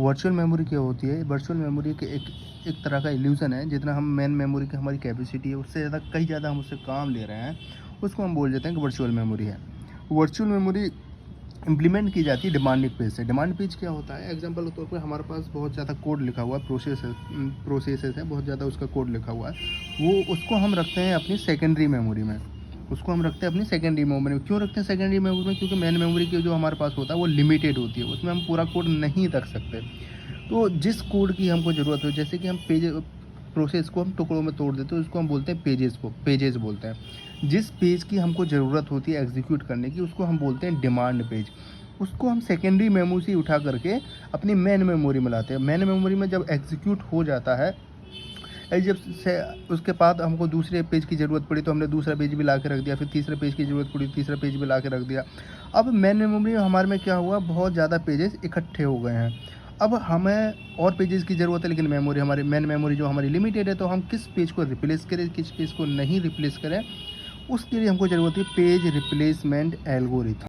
Virtual memory क्या होती है? वर्चुअल मेमोरी के एक एक तरह का इल्यूज़न है, जितना हम मेन मेमोरी की हमारी कैपेसिटी है, उससे ज़्यादा कई ज़्यादा हम उससे काम ले रहे हैं, उसको हम बोल देते हैं कि वर्चुअल मेमोरी है। वर्चुअल मेमोरी इम्प्लीमेंट की जाती है डिमांडिंग पेज से। डिमांड पेज क्या होता है? एग्जांपल के तौर पे हमारे पास बहुत ज़्यादा कोड लिखा हुआ है, प्रोसेसेस है, बहुत ज़्यादा उसका कोड लिखा हुआ है। वो उसको हम रखते हैं अपनी सेकेंडरी मेमोरी में। उसको हम रखते हैं अपनी सेकेंडरी मेमोरी में। क्यों रखते हैं सेकेंडरी मेमोरी में? क्योंकि मेन मेमोरी की जो हमारे पास होता है वो लिमिटेड होती है, उसमें हम पूरा कोड नहीं रख सकते। तो जिस कोड की हमको ज़रूरत हो, जैसे कि हम प्रोसेस को हम टुकड़ों में तोड़ देते हैं, उसको हम बोलते हैं पेजेस बोलते हैं। जिस पेज की हमको ज़रूरत होती है एग्जीक्यूट करने की, उसको हम बोलते हैं डिमांड पेज। उसको हम सेकेंडरी मेमोरी से उठा करके अपनी मेन मेमोरी में लाते हैं। मेन मेमोरी में जब एग्जीक्यूट हो जाता है, जब से उसके बाद हमको दूसरे पेज की ज़रूरत पड़ी तो हमने दूसरा पेज भी ला के रख दिया, फिर तीसरे पेज की ज़रूरत पड़ी, तीसरा पेज भी ला के रख दिया। अब मेन मेमोरी में हमारे में क्या हुआ, बहुत ज़्यादा पेजेस इकट्ठे हो गए हैं। अब हमें और पेजेस की ज़रूरत है, लेकिन मेमोरी हमारी मेन मेमोरी जो हमारी लिमिटेड है, तो हम किस पेज को रिप्लेस करें, किस पेज को नहीं रिप्लेस करें, उसके लिए हमको ज़रूरत है पेज रिप्लेसमेंट एल्गोरिथम।